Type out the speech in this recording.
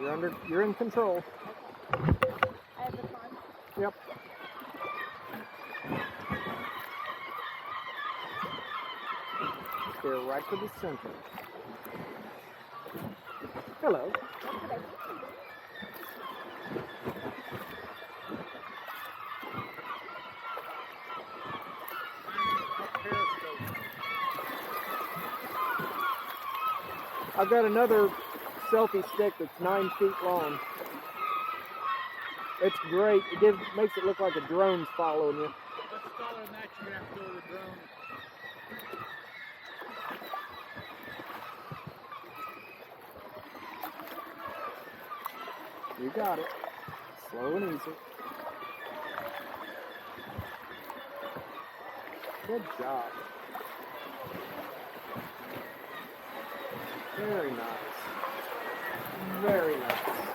You're in control. I have the fun. Yep. Steer right to the center. Hello. That's what I do. I've got another selfie stick that's 9 feet long. It's great. It makes it look like a drone's following you. What's taller than that? You're gonna have to go with a drone. You got it. Slow and easy. Good job. Very nice. Very nice.